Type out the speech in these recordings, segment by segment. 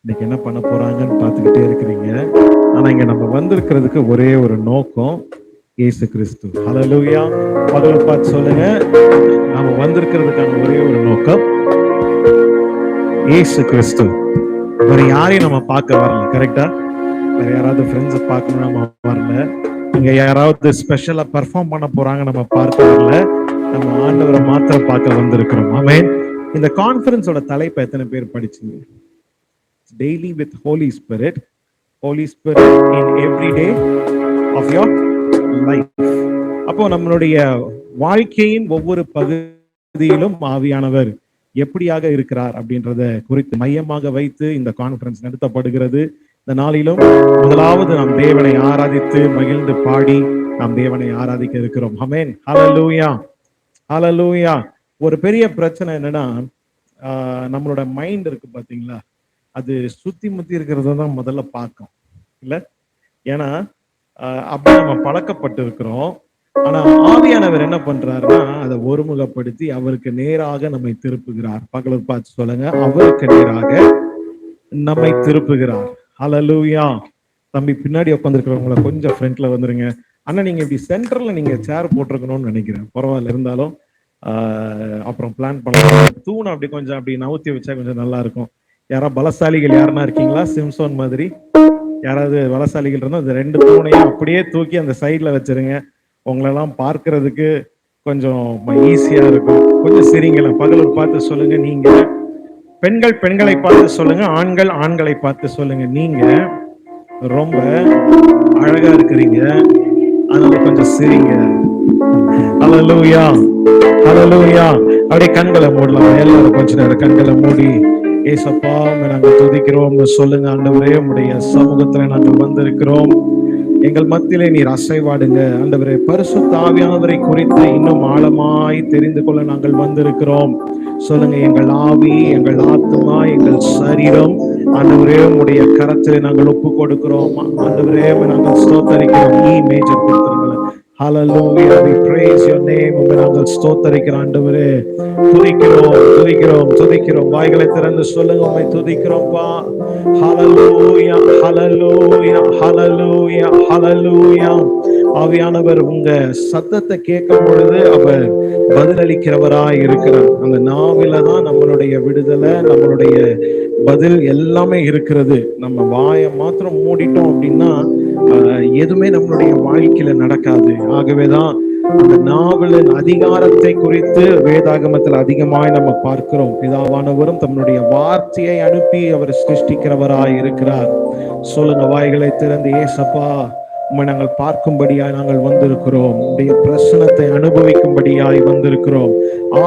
இன்னைக்கு என்ன பண்ண போறாங்கன்னு பார்த்துக்கிட்டே இருக்கிறீங்க. ஆனா இங்க நம்ம வந்திருக்கிறதுக்கு ஒரே ஒரு நோக்கம், இயேசு கிறிஸ்து. ஹல்லேலூயா. பகல் பார்த்து சொல்லுங்க, நாம வந்திருக்கிறதுக்கான ஒரே ஒரு நோக்கம் இயேசு கிறிஸ்து. வேற யாரையும் நம்ம பார்க்க வரல. கரெக்டா? வேற யாராவது ஃப்ரெண்ட்ஸை பார்க்கணும் நம்ம வரல. இங்க யாராவது ஸ்பெஷலா பெர்ஃபார்ம் பண்ண போறாங்க நம்ம பார்க்க வரல. நம்ம ஆண்டவரை மாத்திரம் பார்க்க வந்திருக்கிறோம். ஆமென். இந்த கான்ஃபரன்ஸோட தலைப்பு எத்தனை பேர் படிச்சீங்க? Daily with Holy Spirit in every day of your life. அப்போ நம்மளுடைய வாழ்க்கையின் ஒவ்வொரு பகுதியிலும் ஆவியானவர் எப்படியாக இருக்கிறார் அப்படின்றத குறித்து மையமாக வைத்து இந்த கான்ஃபரன்ஸ் நடத்தப்படுகிறது. இந்த நாளிலும் முதலாவது நாம் தேவனை ஆராதித்து மகிழ்ந்து பாடி நாம் தேவனை ஆராதிக்க இருக்கிறோம். ஆமென். ஹல்லேலூயா. ஹல்லேலூயா. ஒரு பெரிய பிரச்சனை என்னன்னா, நம்மளோட மைண்ட் இருக்கு பாத்தீங்களா, அது சுத்தி முத்தி இருக்கிறத தான் முதல்ல பார்க்கும் இல்ல. ஏன்னா அப்படி நம்ம பழக்கப்பட்டு இருக்கிறோம். ஆனா ஆவியானவர் என்ன பண்றாருன்னா, அதை ஒருமுகப்படுத்தி அவருக்கு நேராக நம்மை திருப்புகிறார். பகல் பார்த்து சொல்லுங்க, அவருக்கு நேராக நம்மை திருப்புகிறார். ஹல்லேலூயா. தம்பி பின்னாடி உட்காந்துருக்கிறவங்கள கொஞ்சம் ஃப்ரண்ட்ல வந்துருங்க. ஆனா நீங்க இப்படி சென்டர்ல நீங்க சேர் போட்டிருக்கணும்னு நினைக்கிறேன். பரவாயில்ல, இருந்தாலும் அப்புறம் பிளான் பண்ணலாம். தூணை அப்படி கொஞ்சம் அப்படி நவுத்தி வச்சா கொஞ்சம் நல்லா இருக்கும். யாராவது பலசாலிகள் யாருன்னா இருக்கீங்களா? சிம்சோன் மாதிரி யாராவது பலசாலிகள் இருந்தால் அந்த ரெண்டு தூணையும் அப்படியே தூக்கி அந்த சைட்ல வச்சிருங்க. உங்களெல்லாம் பார்க்கறதுக்கு கொஞ்சம் ஈஸியா இருக்கும். கொஞ்சம் சரிங்களா? பகல் பார்த்து சொல்லுங்க. நீங்க பெண்கள் பெண்களை பார்த்து சொல்லுங்க, ஆண்கள் ஆண்களை பார்த்து சொல்லுங்க. நீங்க ரொம்ப அழகா இருக்கிறீங்க, அதனால கொஞ்சம் சிரிங்க. ஹல்லேலூயா. ஹல்லேலூயா. அப்படியே கண்களை மூடலாம். எல்லாரும் கொஞ்ச நேரம் கண்களை மூடி ஏசப்பா நாங்கள் துதிக்கிறோம் சொல்லுங்க. ஆண்டவரே, உம்முடைய சமூகத்துல நாங்கள் வந்திருக்கிறோம். எங்கள் மத்தியிலே நீர் அசைவாடுங்க. ஆண்டவரே, பரிசுத்த ஆவியானவரை குறித்து இன்னும் ஆழமாய் தெரிந்து கொள்ள நாங்கள் வந்திருக்கிறோம். சொல்லுங்க. எங்கள் ஆவி, எங்கள் ஆத்மா, எங்கள் சரீரம் ஆண்டவரே உம்முடைய கரத்திலே நாங்கள் ஒப்பு கொடுக்கிறோம். ஆண்டவரே நாங்கள் ஸ்தோத்தரிக்கிறோம். Major கொடுத்துருங்களேன். Hallelujah, we praise your name. நாங்கள் ஸ்தோத்தரிக்கிறோம் ஆண்டவரே. துதிக்கிறோம் துதிக்கிறோம் துதிக்கிறோம். வாய்களை திறந்து சொல்லுங்க, உம்மை துதிக்கிறோம்ப்பா. ஹல்லேலூயா ஹல்லேலூயா ஹல்லேலூயா ஹல்லேலூயா. ஆவியானவர் உங்க சத்தத்தை கேட்கும் பொழுது அவர் பதிலளிக்கிறவராய் இருக்கிறார். அந்த நாவில தான் நம்மளுடைய விடுதலை, நம்மளுடைய பதில் எல்லாமே இருக்கிறது. நம்ம வாயை மாத்திரம் மூடிட்டோம் அப்படின்னா எதுவுமே நம்மளுடைய வாழ்க்கையில நடக்காது. ஆகவேதான் அந்த நாவலின் அதிகாரத்தை குறித்து வேதாகமத்தில் அதிகமாய் நம்ம பார்க்கிறோம். பிதாவானவரும் தம்முடைய வார்த்தையை அனுப்பி அவர் சிருஷ்டிக்கிறவராய் இருக்கிறார். சொல்லுங்க, வாய்களை திறந்து ஏசப்பா உம்மை நாங்கள் பார்க்கும்படியாய் நாங்கள் வந்திருக்கிறோம். உடைய பிரசனத்தை அனுபவிக்கும்படியாய் வந்திருக்கிறோம்.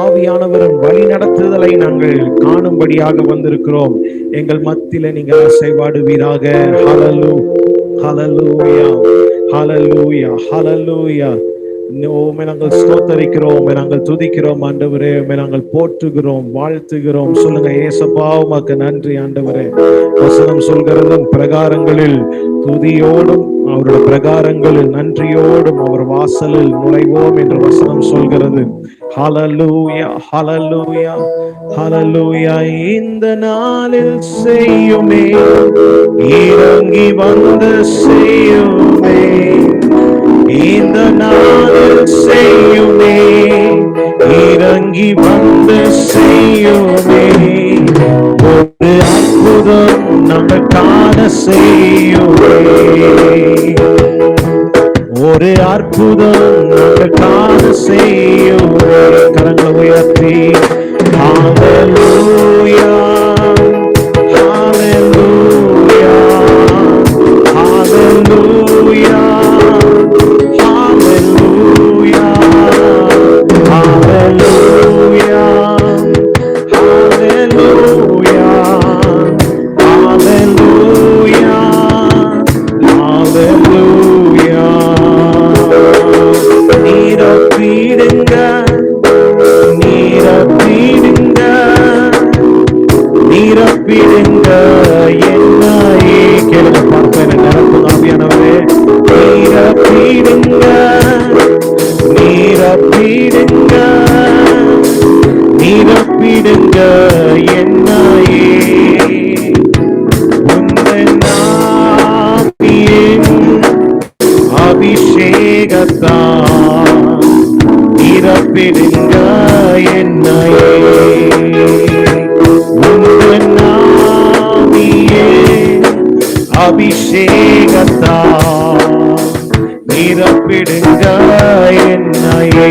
ஆவியானவரின் வழி நடத்துதலை நாங்கள் காணும்படியாக வந்திருக்கிறோம். எங்கள் மத்தியில நீங்கள் அசைவாடுவீராக. ஹல்லேலூயா ஹல்லேலூயா ஹல்லேலூயா. உம்மை நாங்கள் ஸ்தோத்தரிக்கிறோம், நாங்கள் துதிக்கிறோம் ஆண்டவரே, நாங்கள் போற்றுகிறோம், வாழ்த்துகிறோம். சொல்லுங்க, ஏசப்பா உமக்கு நன்றி ஆண்டவரே. வசனம் சொல்கிறதும் பிரகாரங்களில் துதியோடும் அவருடைய பிரகாரங்களில் நன்றியோடும் அவர் வாசலில் நுழைவோம் என்று வசனம் சொல்கிறது. ஹல்லேலூயா ஹல்லேலூயா ஹல்லேலூயா. இந்த நாளில் செய்யுமே, இறங்கி வந்து செய்யுமே. இந்த நாளில் செய்யுமே, இறங்கி வந்து செய்யுமே. ஒரு அற்புதம் நமக்கான செய்யுமே, ஒரு அற்புதம் நமக்கான செய்யுமே. கரங்களை உயர்த்தி ஹல்லேலூயா ஹல்லேலூயா ஹல்லேலூயா ஹல்லேலூயா ஹல்லேலூயா ஹல்லேலூயா ஹல்லேலூயா ஹல்லேலூயா. நிரப்பிடுங்க நிரப்பிடுங்க என்னையே. உந்தன் ஆவியே அபிஷேகத்தால் நிரப்பிடுங்க என்னையே.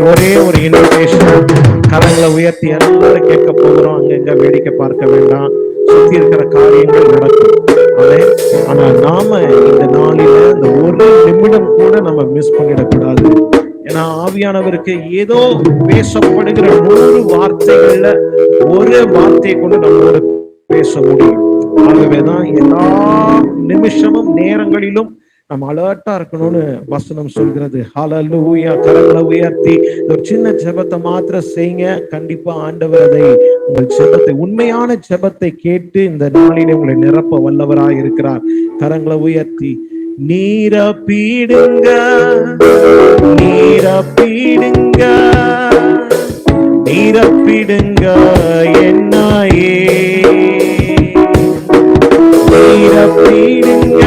ஒரே ஒரு இன்விடேஷன், கரங்களை உயர்த்தி எல்லாரும் கேட்க போகிறோம். அங்கங்க வேடிக்கை பார்க்க வேண்டாம், சுத்தி இருக்கிற காரியங்கள் நடக்கும். ஆனா நாம இந்த நாளில இந்த ஒரு நிமிடம் கூட நம்ம மிஸ் பண்ணிடக்கூடாது. ஏன்னா ஆவியானவருக்கு ஏதோ பேசப்படுகிற 100 வார்த்தைகள்ல ஒரு வார்த்தையை கொண்டு நம்மளோட பேச முடியும். ஆகவேதான் எல்லா நிமிஷமும் நேரங்களிலும் நம்ம அலர்ட்டா இருக்கணும்னு வசனம் சொல்கிறது. ஹல்லேலூயா. கரங்களை உயர்த்தி ஒரு சின்ன ஜெபத்தை மாத்திரம் செய்யுங்க. கண்டிப்பா ஆண்டவர் அதை உங்கள் ஜெபத்தை, உண்மையான ஜெபத்தை கேட்டு இந்த நாளிலே உங்களை நிரப்ப வல்லவராய் இருக்கிறார். கரங்களை உயர்த்தி நீரப்பிடுங்க, நீரப்பிடுங்க, நீரப்பிடுங்க என்னையே. நீரப்பிடுங்க,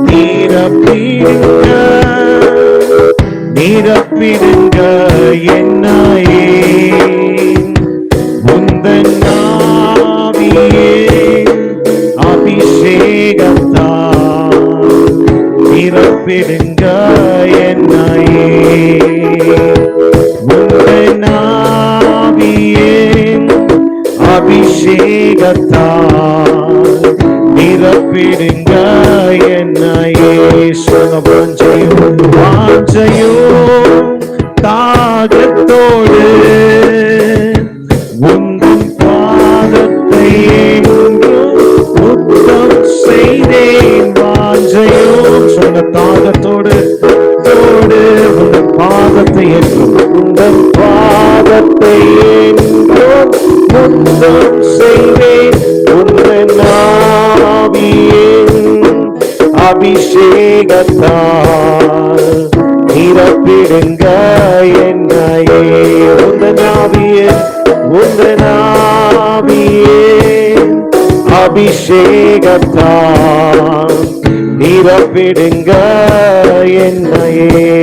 நீரப்பிடுங்க, நீரப்பிடுங்க என்னையே. உந்தன் ஆவியே அபிஷேகத்தால் நிரப்பிடுங்க என்னையே. உந்தன் ஆவியே அபிஷேகத்தால் நிரப்பிடுங்க என்னையே. வாஞ்சையும் வாஞ்சையும் தாகத்தோடு உந்தன் பாதத்தை முத்தம் செய்தேன். வாஞ்சையும் சொன்ன தாகத்தோடு தோடு உந்தன் பாதத்தை என்றும், உந்தன் பாதத்தை என்றும் முத்தம் செய்தேன். உந்தன் ஆவியே அபிஷேகத்தால் நிரப்பிடுங்க என்னையே. உந்தன் ஆவியே, உந்தன் ஆவியே அபிஷேகத்தால் நிரப்பிடுங்க என்னையே.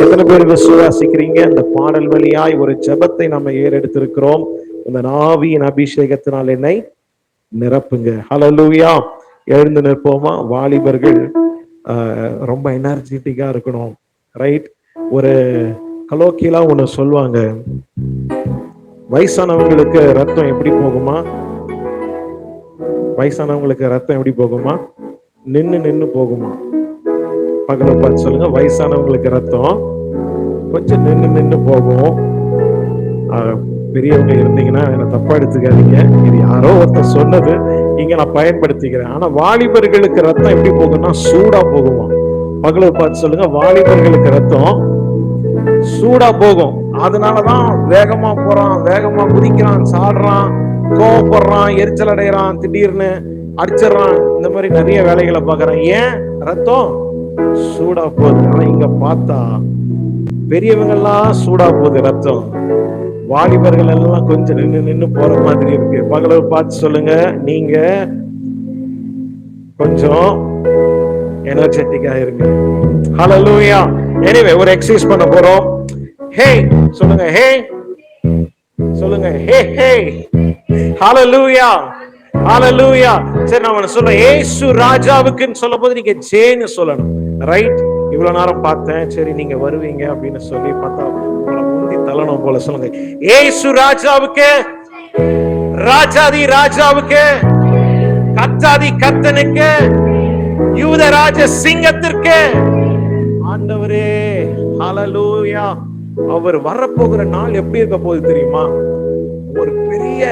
எத்தனை பேர் விசுவாசிக்கிறீங்க? அந்த பாடல் வழியாய் ஒரு ஜெபத்தை நம்ம ஏறெடுத்திருக்கிறோம். இந்த ஆவியின் அபிஷேகத்தினால் என்னை நிரப்புங்க. ஹல்லேலூயா. எழுந்து நிற்போமா? வாலிபர்கள் ரொம்ப எனர்ஜெட்டிக்கா இருக்கணும். ரைட்? ஒரு கலோக்கியலா ஒண்ணு சொல்லுவாங்க, வயசானவங்களுக்கு ரத்தம் எப்படி போகுமா? வயசானவங்களுக்கு ரத்தம் எப்படி போகுமா? நின்னு நின்னு போகுமா? பக்கத்துல பார்த்து சொல்லுங்க. வயசானவங்களுக்கு ரத்தம் கொஞ்சம் நின்னு நின்னு போகும். பெரியவங்க இருந்தீங்கன்னா என்ன தப்பா எடுத்துக்காதீங்க, இது யாரோ ஒருத்தர் சொன்னது, இங்க நான் பயன்படுத்திக்கிறேன். ஆனா வாலிபர்களுக்கு ரத்தம் எப்படி போகும்னா சூடா போகுமா? பக்கத்துல பார்த்து சொல்லுங்க. வாலிபர்களுக்கு ரத்தம் சூடா போகும். அதனாலதான் வேகமா போறான், வேகமா குதிக்கிறான், சாடுறான், கோவப்படுறான், எரிச்சல் அடைகிறான், திடீர்னு அடிச்சிடறான். இந்த மாதிரி நிறைய வேலைகளை பாக்குறான். ஏன்? ரத்தம் சூடா போகுது. ஆனா இங்க பார்த்தா பெரியவங்க எல்லாம் சூடா போகுது ரத்தம், வாலிபர்கள் எல்லாம் கொஞ்சம் நின்று நின்று போற மாதிரி இருக்கு. பகல பார்த்து சொல்லுங்க, நீங்க கொஞ்சம் எனர்ஜெட்டிக்கா இருங்க. ஹல்லேலூயா. எனிவே ஒரு எக்ஸசைஸ் பண்ண போறோம். ஹே சொல்லுங்க, ஹே சொல்லுங்க, ஹே ஹே. ஹல்லேலூயா, ஹல்லேலூயா. சரி, நான் சொல்றேன், இயேசு ராஜாவுக்குன்னு சொல்லும் போது நீங்க ஜேன்னு சொல்லணும். ரைட்? இவ்வளவு நேரம் பார்த்தேன், சரி நீங்க வருவீங்க அப்படின்னு சொல்லி பார்த்தா முந்தி தள்ளணும் போல. சொல்லுங்க, இயேசு ராஜாவுக்கு, ராஜாதி ராஜாவுக்கு, கர்த்தாதி கர்த்தனுக்கு, யூத ராஜ சிங்கத்திற்கு, ஆண்டவரே. ஹல்லேலூயா. அவர் வரப்போகிற நாள் எப்படி இருக்க போகுது தெரியுமா? ஒரு பெரிய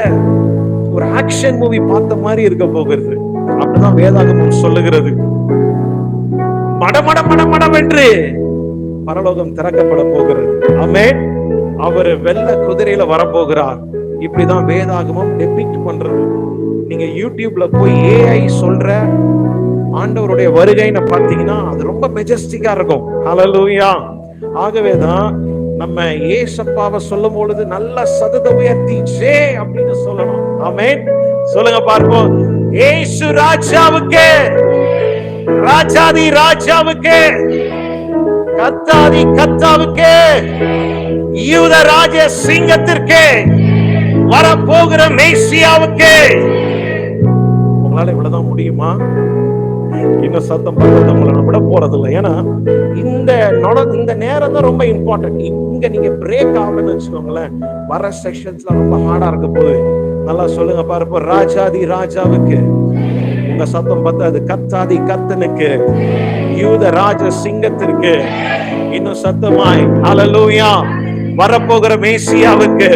ஒரு ஆக்ஷன் மூவி பார்த்த மாதிரி இருக்க போகிறது. அப்படிதான் வேதாகமம் சொல்லுகிறது. மடமட மடமடம் என்று பரலோகம் திறக்கப்பட போகிறது. ஆமென். அவர் வெள்ள குதிரையில வரப்போகிறார். இப்படிதான் வேதாகமம் டெபிக்ட் பண்றது. நீங்க யூடியூப்ல போய் ஏஐ சொல்ற ஆண்டவருடைய வருகைன்னு பார்த்தீங்கன்னா அது ரொம்ப மெஜஸ்டிக்கா இருக்கும். ஹல்லேலூயா. ஆகவேதான் நம்ம ஏசப்பாவை சொல்லும் பொழுது நல்ல சத்தத்தை உயர்த்தி ஜே அப்படின்னு சொல்லணும். ஆமென். சொல்லுங்க பார்ப்போம். இயேசு ராஜாவுக்கு, ராஜாதி ராஜாவுக்கு, கத்தாதி கத்தாவுக்கு, யூத ராஜ சிங்கத்திற்கு, வரப்போகிற மேசியாவுக்கு. உங்களால இவ்வளவுதான் முடியுமா? இன்னும் சத்தம் போடுறது உங்களை விட போறது இல்லை. ஏன்னா இந்த நேரம் தான் ரொம்ப இம்பார்ட்டன்ட். இங்க நீங்க பிரேக் ஆகணும்னு வச்சுக்கோங்களேன், வர செக்ஷன்ஸ்ல ரொம்ப ஹார்டா இருக்க போகுது. நல்லா சொல்லுங்க பாருப்ப, ராஜாதி ராஜாவுக்கு. உங்க சத்தம் பார்த்தா அது கத்தாதி கத்தனுக்கு, யூத ராஜ சிங்கத்திற்கு. இன்னும் சத்தமாய் ஹல்லேலூயா, வரப்போகிற மேசியாவுக்கு.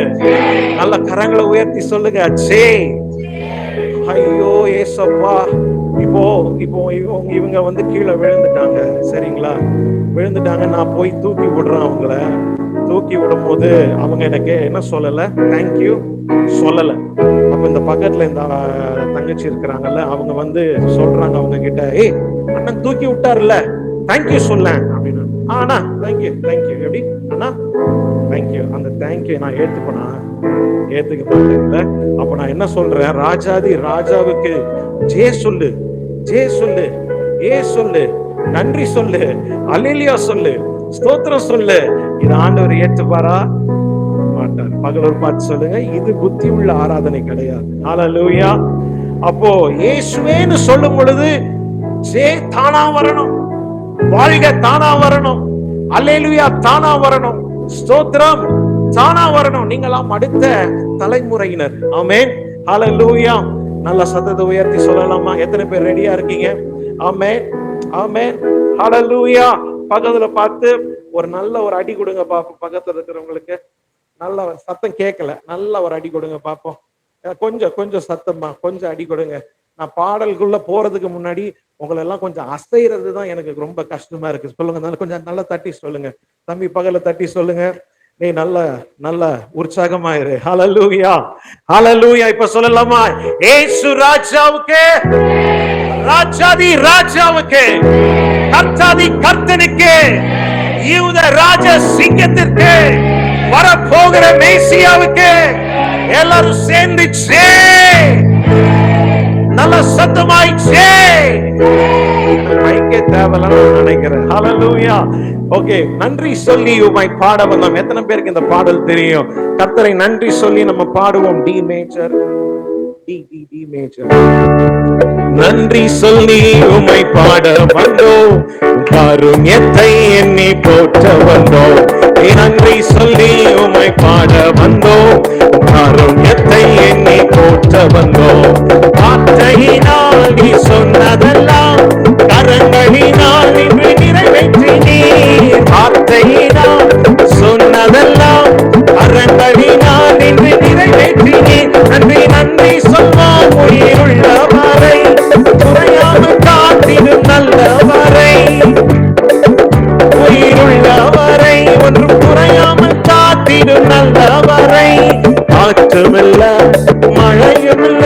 நல்ல கரங்களை உயர்த்தி சொல்லுங்க, ஜே. ஐயோ ஏசப்பா. இப்போ இவங்க வந்து கீழே விழுந்துட்டாங்க, சரிங்களா? விழுந்துட்டாங்க. நான் போய் தூக்கி விடுறேன். அவங்கள தூக்கி விடும் போது அவங்க எனக்கு என்ன சொல்லல, தேங்க்யூ சொல்லல. அப்ப இந்த பக்கத்துல இந்த தங்கச்சி இருக்கிறாங்கல்ல, அவங்க வந்து சொல்றாங்க அவங்க கிட்ட, ஏய் அண்ணன் தூக்கி விட்டாருல்ல, தேங்க்யூ சொல்ல அப்படின்னு. ஆனா தேங்க்யூ தேங்க்யூ எப்படி அண்ணா தேங்க்யூ. அந்த தேங்க்யூ நான் ஏத்துப்பனா? ஏத்துக்க மாட்டேன். அப்ப நான் என்ன சொல்றேன், ராஜாதி ராஜாவுக்கு ஜே சொல்லு, ஜே சொல்லு, ஏ சொல்லு, நன்றி சொல்லு, அல்லேலூயா சொல்லு, ஸ்தோத்திரம் சொல்லு. இது ஆண்டவர் ஏற்றுப்பாரா? மாட்டார். பகலோர் பார்த்து சொல்லுங்க, இது புத்தி உள்ள ஆராதனை கிடையாது. ஹல்லேலூயா. அப்போ இயேசுவேன்னு சொல்லும் பொழுது ஜே தானா வரணும், வாழ்க தானா வரணும், அல்லேலூயா தானா வரணும், ஸ்தோத்திரம் தானா வரணும். நீங்களாம் அடுத்த தலைமுறையினர். ஆமென், ஹல்லேலூயா. நல்ல சத்தத்தை உயர்த்தி சொல்லலாமா? எத்தனை பேர் ரெடியா இருக்கீங்க? ஆமென், ஆமென், ஹல்லேலூயா. பக்கத்துல பார்த்து ஒரு நல்ல ஒரு அடி கொடுங்க பாப்போம். பக்கத்துல இருக்கிறவங்களுக்கு நல்ல சத்தம் கேட்கல, நல்ல ஒரு அடி கொடுங்க பாப்போம். கொஞ்சம் சத்தமா கொஞ்சம் அடி கொடுங்க. நான் பாடல்குள்ள போறதுக்கு முன்னாடி உங்களை எல்லாம் கொஞ்சம் அசைறது தான் எனக்கு ரொம்ப கஷ்டமா இருக்கு. சொல்லுங்க, கொஞ்சம் நல்லா தட்டி சொல்லுங்க. தம்பி பகல தட்டி சொல்லுங்க, நீ நல்ல உற்சாகமாயிரு. ஹல்லேலூயா, ஹல்லேலூயா. இப்ப சொல்லலாமா? இயேசு ராஜாவுக்கு, ராஜாதி ராஜாவுக்கு, கர்த்தாதி கர்த்தனுக்கு, யூத ராஜ சிங்கத்திற்கு, வரப்போகிற மேசியாவுக்கு. எல்லாரும் சேர்ந்து ஜே, நல்ல சத்தமாய் ஜே. மைக்கே தேவலாம் நினைக்கிறேன். ஹல்லேலூயா. ஓகே, நன்றி சொல்லி உம்மை பாட வந்தோம். எத்தனை பேருக்கு இந்த பாடல் தெரியும்? கர்த்தரை நன்றி சொல்லி நம்ம பாடுவோம். D major, D major. நன்றி சொல்லி உம்மை பாட வந்தோம், காருண்யத்தை எண்ணி போற்ற வந்தோம். நன்றி சொல்லி உம்மை பாட வந்தோம், காருண்யத்தை எண்ணி போற்ற வந்தோம். வார்த்தையினால் நீ சொன்னதெல்லாம் கரங்களினால் இன்று நிறைவேற்றினீர். வார்த்தையினால் சொன்னதெல்லாம் கரங்களினால் இன்று நிறைவேற்றினீர். நன்றி நன்றி சொல்வோம், உயிருள்ளவரை குறையாமல் காத்திடும் நல்லவரை, உயிருள்ளவரை ஒன்றும் குறையாமல் காத்திடும் நல்லவரை. காற்றுமில்ல மழையுமில்ல,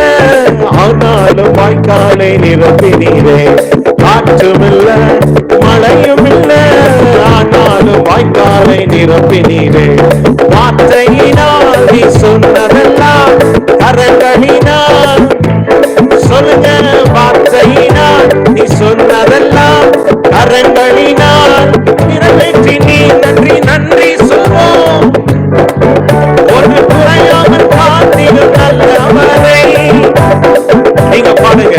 ஆனாலும் வாய்க்காலை நிரப்பினீரே. காற்றுமில்ல மழையுமில்ல, ஆனாலும் வாய்க்காலை நிரப்பினீரே. வார்த்தையினால் நீ சொன்னதெல்லாம் கரங்களினால், சொல்லுங்க, வார்த்தையினால் நீ சொன்னதெல்லாம் கரங்களினால் நிறைவேற்றி நீ. நன்றி நன்றி சொல்வோம், ஒரு குறையாமல் காத்திடும் நல்லவரை. நீங்க பாடுங்க,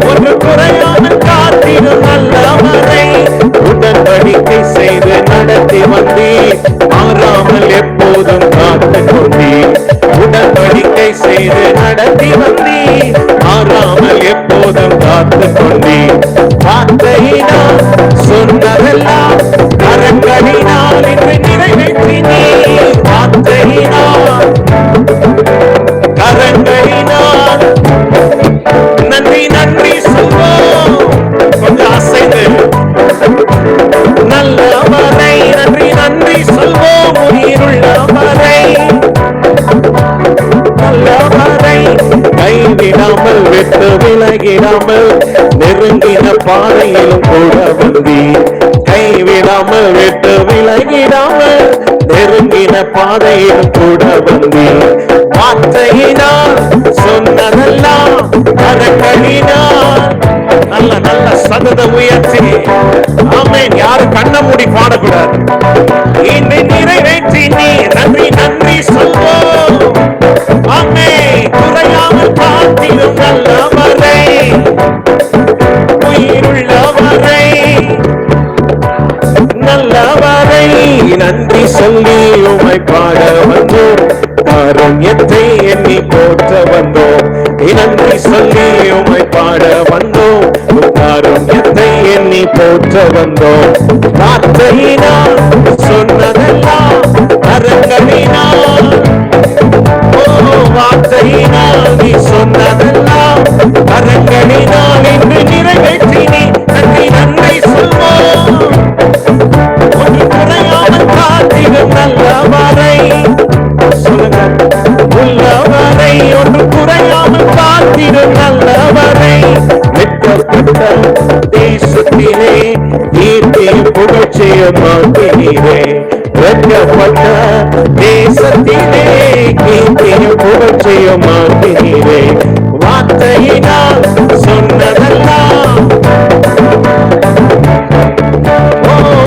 ஒரு குறையாமல் காத்திடும் நல்லவரை. உடன்படிக்கை செய்து நடத்தி வந்தீர், மாறாமல் எப்போதும் காத்து கொண்டீர். உடன்படிக்கை செய்து நடத்தி வந்தீர், மாறாமல் எப்போதும் காத்து கொண்டீர். வார்த்தையினால் சொன்னதெல்லாம் கரங்களினால் இன்று நிறைவேற்றினீர். வார்த்தையினால் கரங்களினால். நன்றி நன்றி சொல்வோம், கொஞ்சம் அசைந்து நல்லவரை. நன்றி நன்றி சொல்வோம், உயிருள்ளவரை நல்லவரை. கைவிடாமல் விட்டு விலகிடாமல் நெருங்கின பாதையிலும் கூட வந்தீர். கைவிடாமல் விட்டு விலகிடாமல் நெருங்கின பாதையிலும் கூட வந்தீர். வார்த்தையினால் சொன்னதெல்லாம் கரங்களினால். நல்ல நல்ல சதத உயர்த்தி ஆமென். யாரும் கண்ண மூடி பாடக்கூடாது. என்னை நிறைவேற்றி நீ நன்றி நன்றி சொல்வோம். ஆமென். குறையாமல் காத்திடும் நல்லவரை, உயிருள்ளவரை, நல்லவரை நன்றி சொல்லி உமை பாட வந்தோம். காருண்யத்தை எண்ணி போற்ற வந்தோம். நன்றி சொல்லி உமை பாட வந்தோம். காருண்யத்தை எண்ணி போற்ற வந்தோம். வார்த்தையினால் சொன்னதெல்லாம் கரங்களினால், வார்த்தையினால் நீ சொன்னதெல்லாம் கரங்களினால் இன்று நிறைவேற்றி நீ நன்றி நன்றி சொல்வோம். ஒன்று குறையாமல் காத்திடும் நல்லவரை, சொல்லுங்க, உள்ளவரை, ஒன்று குறையாமல் காத்திடும் நல்லவரை, வெட்கப்பட்ட தேசத்திலே கீர்த்தி புகழ்ச்சியமாக்கினீரே. வெட்கப்பட்ட தேசத்திலே கீர்த்தி புகழ்ச்சியமாக்கினீரே. வார்த்தையினால் சொன்னதெல்லாம்,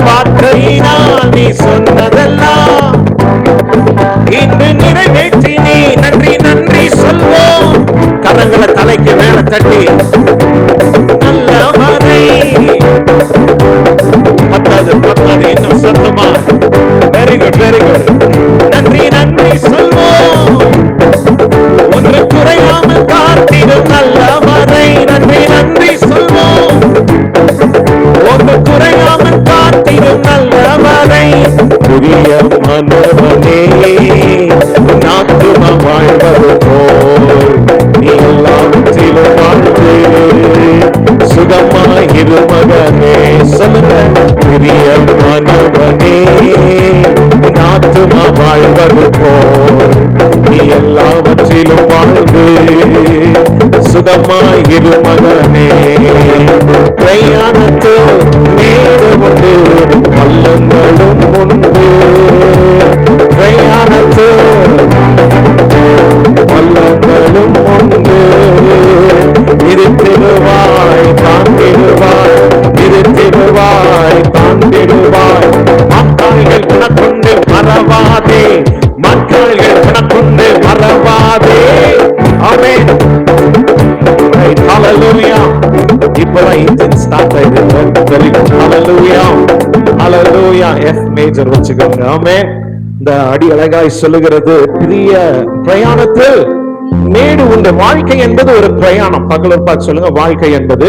வார்த்தையினால் நீ சொன்னதெல்லாம் இன்று நிறைவேற்றி நீ நன்றி நன்றி சொல்வோம். கரங்களை தலைக்கு மேல தட்டி நல்லவரை, பத்தாது பத்தாது இன்னும் சத்தமா. Very good very good. நன்றி நன்றி சொல்வோம். ஒன்று குறையாமல் காத்திடும் நல்லவரை, நன்றி நன்றி சொல்வோம். ஒன்று குறையாமல் காத்திடும் நல்லவரை, புதிய மனவனே நாத்துமா வாழ்வது போல் நீ எல்லாவற்றிலும் வாழ்ந்து சுகமாய் இரு மகனே. சொல்லுங்க, புதிய மனவனே நாத்துமா வாழ்வது போல் நீ எல்லாவற்றிலும் வாழ்ந்து சுகமாய் இரு மகனே. பிரயாணத்தில் மேடு உண்டு, பள்ளங்களும் உண்டு. பிரயாணத்தில் பள்ளங்களும் உண்டு. இருத்திடுவாய் தாண்டிடுவாய், இருத்திடுவாய் தாண்டிடுவாய். மக்கள்கள் உனக்கொண்டு மறவாதே, மக்கள்கள் உனக்கொண்டு மறவாதே. ஆமென். ஹalleluya. இப்போதான் இன்ஜின் ஸ்டார்ட் ஆயிடுது. Very good. ஹalleluya ஹalleluya. எஃப் மேஜர் வச்சுக்கோங்க. ஆமென். இந்த அடி அழகாய் சொல்லுகிறது, பெரிய பிரயாணத்தில் மேடு உண்டு. வாழ்க்கை என்பது ஒரு பிரயாணம். பகலூர் பார்த்து சொல்லுங்க, வாழ்க்கை என்பது,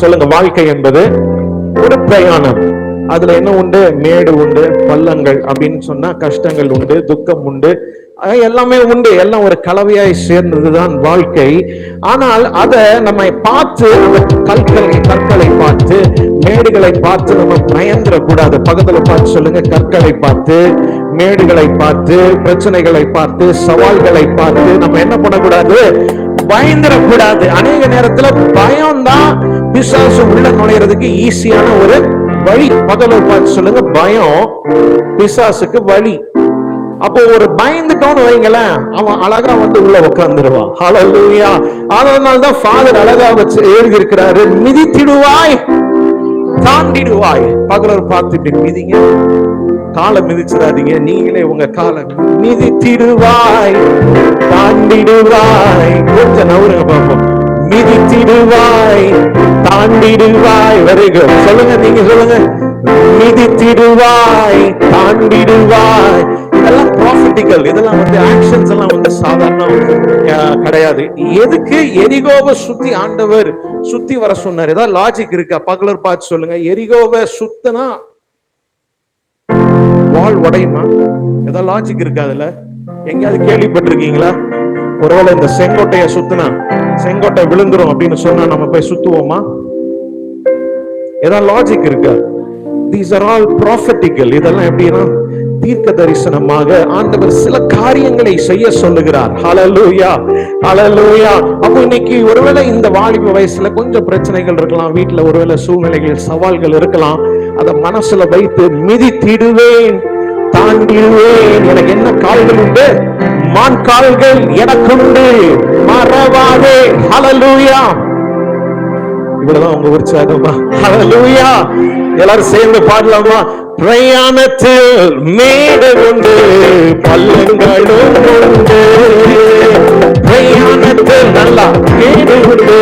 சொல்லுங்க, வாழ்க்கை என்பது ஒரு பிரயாணம். அதுல என்ன உண்டு? மேடு உண்டு, பள்ளங்கள் அப்படின்னு சொன்னா கஷ்டங்கள் உண்டு, துக்கம் உண்டு, எல்லாமே உண்டு. எல்லாம் ஒரு கலவையாய் சேர்ந்ததுதான் வாழ்க்கை. ஆனால் அதை நம்ம பார்த்து, கற்களை பார்த்து, மேடுகளை பார்த்து நம்ம பயந்துட கூடாது. பக்கத்துல பார்த்து சொல்லுங்க, கற்களை பார்த்து, மேடுகளை பார்த்து, பிரச்சனைகளை பார்த்து, சவால்களை பார்த்து நம்ம என்ன பண்ணக்கூடாது? பயந்துடக்கூடாது. அநேக நேரத்துல பயம்தான் பிசாசு உள்ள நுழையிறதுக்கு ஈஸியான ஒரு வழி. பகல பார்த்து சொல்லுங்க, பயம் பிசாசுக்கு வழி. அப்போ ஒரு பயந்துட்டோன்னு வைங்களேன், அவன் அழகா வந்து உள்ள உட்கார்ந்துருவான். ஹல்லேலூயா. அதனால்தான் ஃபாதர் அழகா வச்சு எழுதி இருக்கிறாரு, மிதித்திடுவாய் தாண்டிடுவாய். பகலர் பார்த்துட்டு மிதிங்க, காலை மிதிச்சிடாதீங்க, நீங்களே உங்க காலை மிதித்திடுவாய் தாண்டிடுவாய். கொஞ்சம் நவருங்க பாப்போம். மிதித்திடுவாய் தாண்டிடுவாய். Very good. சொல்லுங்க, நீங்க சொல்லுங்க, மிதித்திடுவாய் தாண்டிடுவாய். இதெல்லாம் ப்ராஃபிட்டிக்கல். இதெல்லாம் வந்து ஆக்ஷன்ஸ் எல்லாம் வந்து சாதாரண கிடையாது. எதுக்கு எரிகோவை சுத்தி ஆண்டவர் சுத்தி வர சொன்னார்? ஏதாவது லாஜிக் இருக்கா? பகலர் பார்த்து சொல்லுங்க. எரிகோவை சுத்தனா வால் உடையுமா? ஏதாவது லாஜிக் இருக்கா? அதுல எங்கேயாவது கேள்விப்பட்டிருக்கீங்களா? ஒருவேளை இந்த செங்கோட்டைய சுத்தினா செங்கோட்டை விழுந்துரும் அப்படின்னு சொன்னா நம்ம போய் சுத்துவோமா? ஏதாவது லாஜிக் இருக்கா? These are all prophetical. இதெல்லாம் எப்படின்னா தீர்க்க தரிசனமாக ஆண்டவர் சில காரியங்களை செய்ய சொல்லுகிறார். ஹல்லேலூயா ஹல்லேலூயா. அப்போ இன்னைக்கு ஒருவேளை இந்த வாலிப வயசுல கொஞ்சம் பிரச்சனைகள் இருக்கலாம், வீட்டுல ஒருவேளை சூழ்நிலைகள், சவால்கள் இருக்கலாம். அதை மனசுல வைத்து மிதித்திடுவேன் தாண்டிடுவேன். எனக்கு என்ன கால்கள் உண்டு? மான் கால்கள் எனக்கு உண்டு, மறவாதே. ஹல்லேலூயா. இவ்வளவுதான் உங்க உற்சாகமா? ஹல்லேலூயா! எல்லாரும் சேர்ந்து பாடலாமா? பிரயாணத்தில் மேடு உண்டு, பள்ளங்களும் உண்டு. பிரயாணத்தில் நல்லா மேடு உண்டு,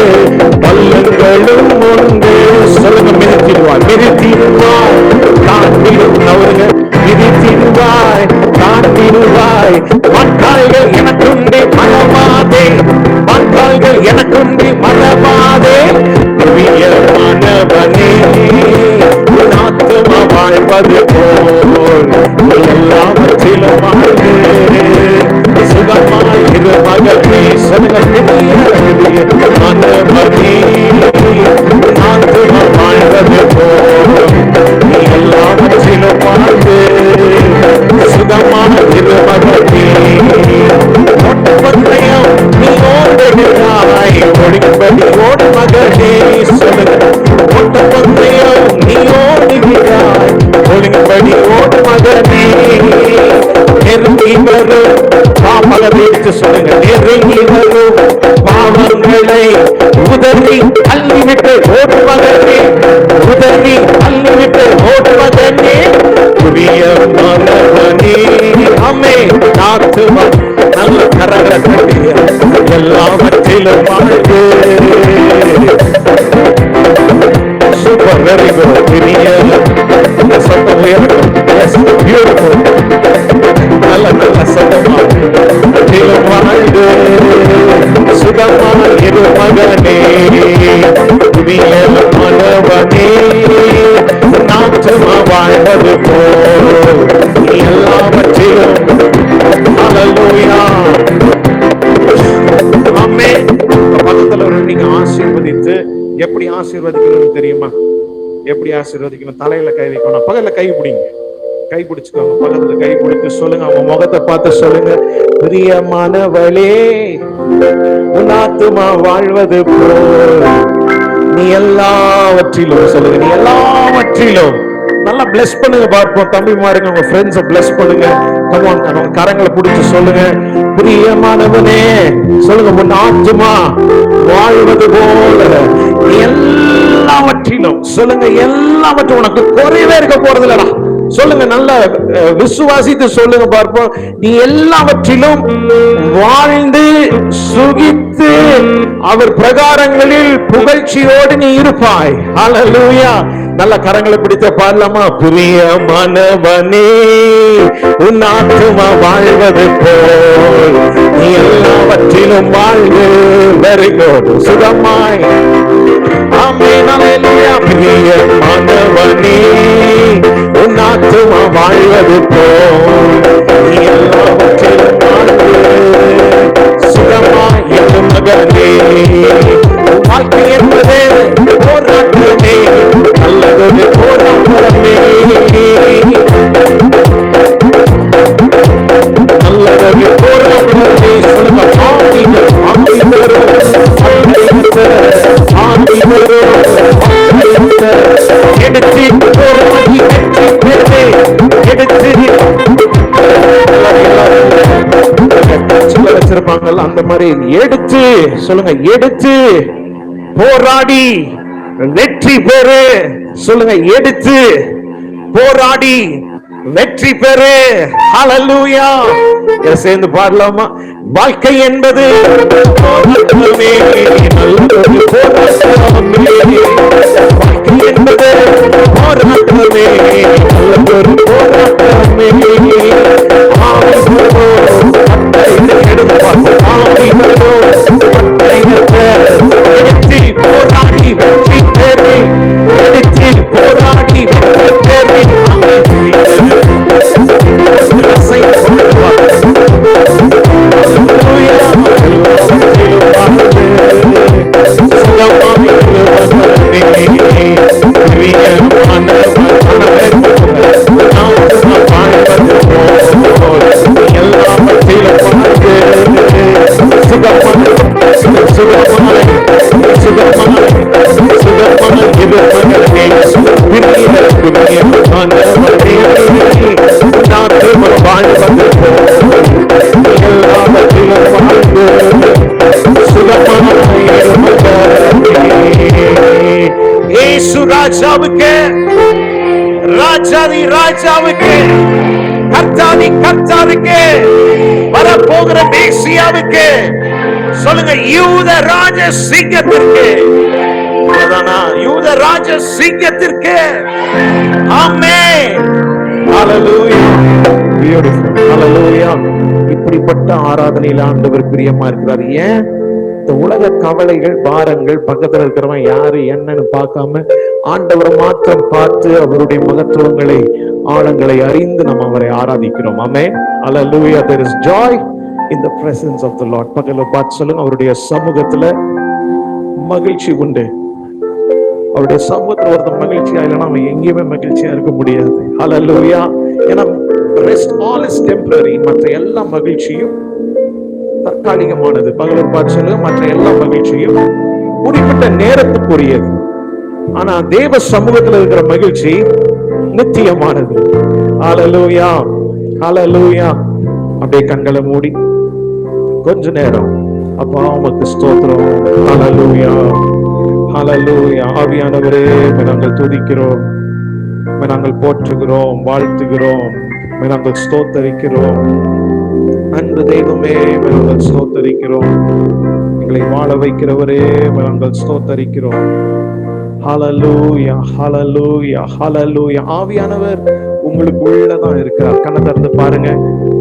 பள்ளங்களும் உண்டு. சொல்லுங்க, மிதித்திடுவாய், மிதித்திடுவாய், தாண்டிடும். நவருங்க, மிதித்திடுவாய், தாண்டிடுவாய். மக்கால்கள் எனக்குண்டு மனமாதே, மக்கால்கள் எனக்குண்டு மனமாதே. பிரியமானவனே, ஆத்துமா வாழ்வது போல் எல்லாவற்றிலும் வாழ்ந்து சுகமாய் இரு மகனே. மனமனே, ஆத்துமா வாழ்வது போல் நீ எல்லாவற்றிலும் வாழ்ந்து சுகமாய் இரு மகனே. ஒட்டப்பந்தயம் நீ ஓடுகிறாய், ஒளிப்படி ஓடு மகனே. சொல்லுங்க, ஒட்டப்பந்தயம் நீ ஓடுகிறாய், ஒளிப்படி ஓடு மகனே. நெருங்கி வரும் பாவங்களை சொல்லுங்க, நெருங்கி வரும் பாவங்களை உதறி அள்ளிவிட்டு ஓடு மகனே, உதறி அள்ளிவிட்டு ஓடு மகனே. புரிய மகனே, அம்மே நாத்துமா நல்ல கரகட்டிய எல்லாவற்றிலும் வாழ்ந்து. Super, very good. பெரிய சத்தம் உயர்த்தும். பியூட்டிஃபுல். நல்ல நல்ல சத்தமா வாழ்ந்து சுகமான இரு மகனே. புரிய மனவனே, நாற்றமா வாழ்வது போல் நீ எல்லாவற்றிலும். ஹல்லேலூயா! ஆமென். பக்கத்துல நீங்க ஆசீர்வதித்து எப்படி ஆசீர்வதிக்கணும் தெரியுமா? எப்படி ஆசீர்வதிக்கணும்? தலையில கை வைக்கணும், பக்கத்துல கை பிடிங்க, கை பிடிச்சுக்கோங்க, பக்கத்துல கை பிடித்து சொல்லுங்க, அவங்க முகத்தை பார்த்து சொல்லுங்க, பிரியமானவளே, உன் ஆத்துமா வாழ்வது போல் நீ எல்லாவற்றிலும். சொல்லுங்க, நீ எல்லாவற்றிலும். நல்லா பிளஸ் பண்ணுங்க பார்ப்போம். தம்பிமாருங்க, உங்க ஃப்ரெண்ட்ஸை பிளஸ் பண்ணுங்க. கரங்களை பிடிச்சு சொல்லுங்க, பிரியமானவனே. சொல்லுங்க, உன் ஆத்துமா வாழ்வது போல நீ எல்லாவற்றிலும். சொல்லுங்க, எல்லாவற்றும். உனக்கு குறைவே இருக்க போறது இல்லடா. சொல்லுங்க, நல்ல விசுவாசித்து சொல்லுங்க பார்ப்போம். நீ எல்லாவற்றிலும் வாழ்ந்து சுகித்து அவர் பிரகாரங்களில் புகழ்ச்சியோடு நீ இருப்பாய். ஹல்லேலூயா! நல்ல கரங்களை பிடித்த பாடலாமா? பிரியமானவனே, உன் ஆத்துமா வாழ்வது போல் நீ எல்லாவற்றிலும் வாழ்வு. Very good. சுகமாய். ஆமென். ஹல்லேலூயா! பிரியமானவனே, உன் ஆத்துமா வாழ்வது போல் நீ எல்லாவற்றிலும் வாழ்வு. சுகமாய் இரு மகனே. வாழ்க்கை என்பது போராட்டமே, நல்லது போராட்டமே, நல்லது போராட்டமே. சொல்லுங்க, ஆண்டிகள் ஆண்டிகள் எடுத்து போராடி வெற்றி எடுத்து வச்சிருப்பாங்க. அந்த மாதிரி எடுத்து சொல்லுங்க, எடுத்து போராடி வெற்றி பெறு. சொல்லுங்க, எடுத்து போராடி வெற்றி பெறு. ஹல்லேலூயா! சேர்ந்து பாடலாமா? வாழ்க்கை என்பது போராட்டமே, நல்லது போராட்டமே. வாழ்க்கை என்பது போராட்டமே, நல்லது போராட்டமே. போராடி வெற்றி பெறு, எடுத்து போராடி வெற்றி பெறு. ராஜாவுக்கு, ராஜாதி ராஜாவுக்கு, கர்த்தாதி கர்த்தாவுக்கு, வரப்போகிற மேசியாவுக்கு, சொல்லுங்க யூத ராஜ சிங்கத்திற்கு, யூத ராஜ சிங்கத்திற்கு. ஆமென். ஹalleluya. பியூட்டிஃபுல். ஹalleluya. இப்படிப்பட்ட ஆராதனையில் ஆண்டவர் பிரியமா இருக்கிறார். ஏன்? இந்த உலக கவலைகள், பாரங்கள், பக்கத்துல இருக்கிறவன் யாரு என்னன்னு பார்க்காம ஆண்டவரை மாத்திரம் பார்த்து அவருடைய மகத்துவங்களை, ஆழங்களை அறிந்து நம்ம அவரை ஆராதிக்கிறோம். ஆமென். ஹalleluya. There is joy in the presence of the Lord. பக்கத்துல பார்த்து சொல்லுங்க, அவருடைய சமூகத்துல மகிழ்ச்சி உண்டு. அவருடைய சமூகத்துல ஒருத்தர் மகிழ்ச்சியா இல்லைன்னா அவன் எங்கேயுமே மகிழ்ச்சியா இருக்க முடியாது. ஹalleluya. ஏன்னா rest all is temporary. மற்ற எல்லா மகிழ்ச்சியும் தற்காலிகமானது. பகலூர் பார்த்து சொல்லுங்க, மற்ற எல்லா மகிழ்ச்சியும் குறிப்பிட்ட நேரத்துக்குரியது. ஆனா தேவ சமூகத்துல இருக்கிற மகிழ்ச்சி நித்தியமானது. ஹalleluya. ஹalleluya. அப்படியே கண்களை மூடி கொஞ்ச நேரம் அப்பா உமக்கு ஸ்தோத்திரம். ஹalleluya. ஹalleluya. ஆவியானவரே, நாங்கள் துதிக்கிறோம், நாங்கள் போற்றுகிறோம், வாழ்த்துகிறோம், நாங்கள் ஸ்தோத்தரிக்கிறோம். அன்பு தெய்வமே, நாங்கள் ஸ்தோத்தரிக்கிறோம். எங்களை வாழ வைக்கிறவரே, நாங்கள் ஸ்தோத்தரிக்கிறோம். ஹalleluya. ஹalleluya. ஹalleluya. ஆவியானவர் உங்களுக்கு உள்ளதான் இருக்கிறார். கண்ணை திறந்து பாருங்க.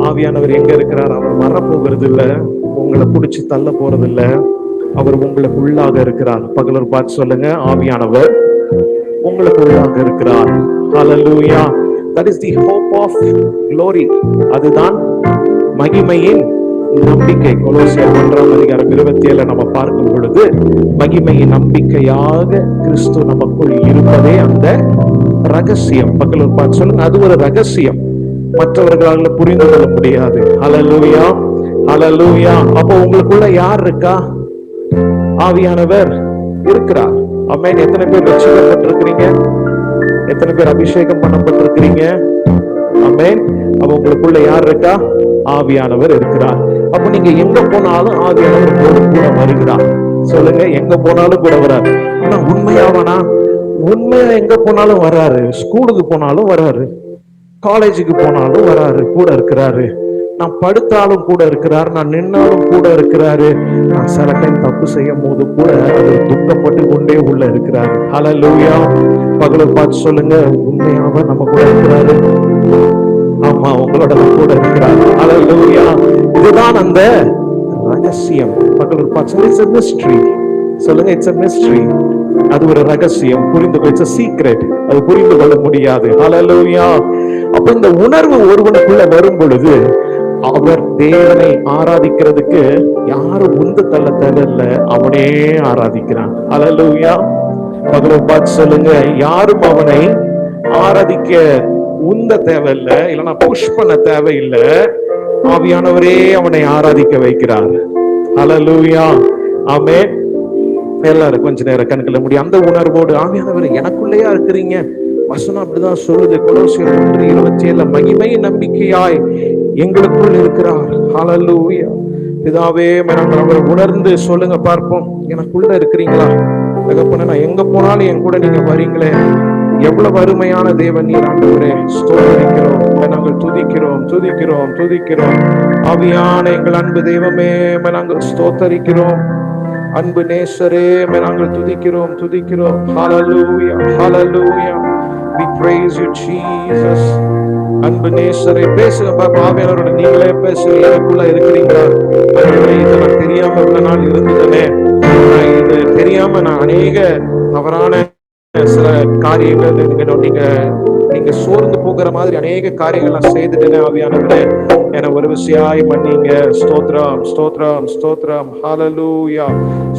ஆவியானவர் எங்க இருக்கிறார்? அவர் வரப்போகிறது இல்ல, உங்களை பிடிச்சி தள்ள போறது இல்ல, அவர் உங்களுக்கு உள்ளாக இருக்கிறார். பகலூர் பார்த்து சொல்லுங்க, ஆவியானவர் உங்களுக்கு உள்ளாக இருக்கிறார். ஹalleluya. That is the hope of glory. அதுதான் மகிமையின் நம்பிக்கை. கொலோசியர் 1:27 நம்ம பார்க்கும் பொழுது, மகிமையின் நம்பிக்கையாக கிறிஸ்து நமக்குள் இருப்பதே அந்த ரகசியம். பகலூர் பார்த்து சொல்லுங்க, அது ஒரு ரகசியம், மற்றவர்களால புரிந்து கொள்ள முடியாது. ஹalleluya. ஹalleluya. அப்போ உங்களுக்குள்ள யார் இருக்கா? ஆவியானவர் இருக்கிறார். ஆமென். எத்தனை பேர் ரட்சிக்கப்பட்டிருக்கிறீங்க? எத்தனை பேர் அபிஷேகம் பண்ணப்பட்டிருக்கிறீங்க? ஆமென். அப்ப உங்களுக்குள்ள யார் இருக்கா? ஆவியானவர் இருக்கிறார். அப்ப நீங்க எங்க போனாலும் ஆவியானவர் கூட வருகிறார். சொல்லுங்க, எங்க போனாலும் கூட வராரு. ஆனா உண்மையாவனா? உண்மையா எங்க போனாலும் வராரு. ஸ்கூலுக்கு போனாலும் வராரு, காலேஜுக்கு போனாலும் வராரு, கூட இருக்கிறாரு. நான் படுத்தாலும் கூட இருக்கிறார், நான் நின்னாலும் கூட இருக்கிறாரு. நான் சில டைம் தப்பு செய்யும் போது கூட அது துக்கப்பட்டு கொண்டே உள்ள இருக்கிறாரு. ஹalleluya. பகலூர் பார்த்து சொல்லுங்க, உண்மையாக நம்ம கூட இருக்கிறாரு. ஆமா, உங்களோட கூட இருக்கிறாரு. ஹalleluya. இதுதான் அந்த ரகசியம். பகலூர் பார்த்து இட்ஸ் a mystery. சொல்லுங்க, இட்ஸ் a mystery. அது ஒரு ரகசியம், புரிந்து கொள்ள சீக்ரெட், அது புரிந்து கொள்ள முடியாது. ஹalleluya. அப்ப இந்த உணர்வு ஒருவனுக்குள்ள வரும் பொழுது அவர் தேவனை ஆராதிக்கிறதுக்கு யாரும் உந்து தள்ள தேவையில்ல, அவனே ஆராதிக்கிறான். ஹalleluya. பகலூர் பார்த்து சொல்லுங்க, யாரும் அவனை ஆராதிக்க உந்த தேவையில்லை, இல்லைன்னா புஷ் பண்ண தேவையில்லை. ஆவியானவரே அவனை ஆராதிக்க வைக்கிறார். ஹalleluya. ஆமென். எல்லாரும் கொஞ்ச நேரம் கண்களை மூடி அந்த உணர்வோடு, ஆவியானவர் எனக்குள்ளேயா இருக்கிறீங்க. வசனம் அப்படிதான் சொல்லுது. கொலோசியர் 1:27 மகிமையின் நம்பிக்கையாய் எங்களுக்குள் இருக்கிறார். ஹalleluya. பிதாவே, நாங்கள் அவரை உணர்ந்து சொல்லுங்க பார்ப்போம், எனக்குள்ள இருக்கிறீங்களா? தகப்பனே, நான் எங்க போனாலும் என் கூட நீங்க வரீங்களே. எவ்வளவு அருமையான தேவன் நீர் ஆண்டவரே. ஸ்தோத்திரிக்கிறோம், நாங்கள் துதிக்கிறோம், துதிக்கிறோம், துதிக்கிறோம். ஆவியான எங்கள் அன்பு தெய்வமே, நாங்கள் ஸ்தோத்தரிக்கிறோம். அன்பு நேசரே, நாங்கள் துதிக்கிறோம், துதிக்கிறோம். ஹalleluya. ஹalleluya. We praise you Jesus. அன்பு நேசரே, பேசுங்க பாப்பா. ஆவியானவரோட நீங்களே பேசுங்க. எனக்குள்ள இருக்கிறீங்களா? இதை நான் தெரியாம இவ்வளவு நாள் இருந்ததுனே, இது தெரியாம நான் அநேக தவறான சில காரியங்கள் நீங்க சோர்ந்து போகிற மாதிரி அநேக காரியங்கள்லாம் செய்துட்டேன். ஆவியானவரே, என ஒரு விஷயாய் மன்னிங்க. ஸ்தோத்ரம், ஸ்தோத்ரம், ஸ்தோத்ரம். ஹalleluya.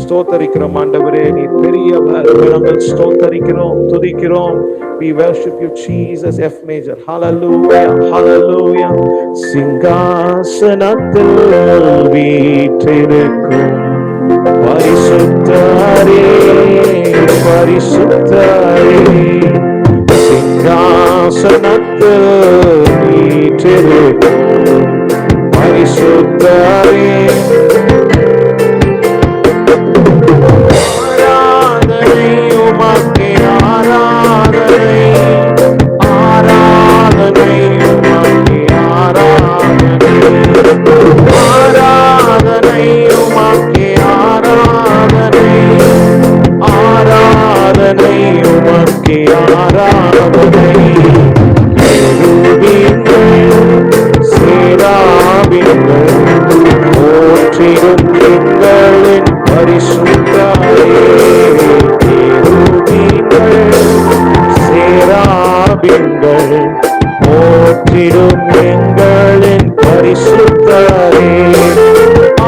ஸ்தோத்தரிக்கிறோம் ஆண்டவரே, நீ பெரியவர். நாங்கள் ஸ்தோத்தரிக்கிறோம், துதிக்கிறோம். We worship you Jesus. F major. Hallelujah. Hallelujah. சிங்காசனத்தில் வீற்றிருக்கும் பரிசுத்தரே, பரிசுத்தரே. சிங்காசனத்தில் வீற்றிருக்கும் பரிசுத்தரே. ஆராதனை உமக்கே, ஆராதனை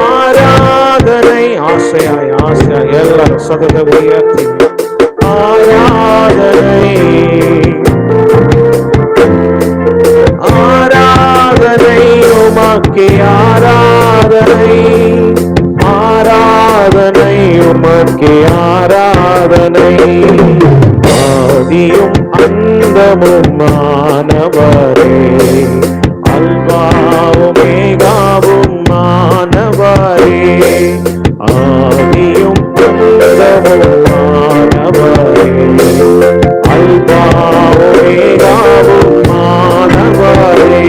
ஆராதனை ஆசையாய் ஆசையாய் எல்லாரும் சதத உயர்த்தி ஆராதனை ஆராதனை உமக்கே ஆராதனை ஆராதனை உமக்கே ஆராதனை ஆதியும் அந்தமும் மானவரே அல்பாவும் மேகாவும் மானவரே ஆதியும் அந்தமும் மானவரே அல்பாவும் மேகாவும் மானவரே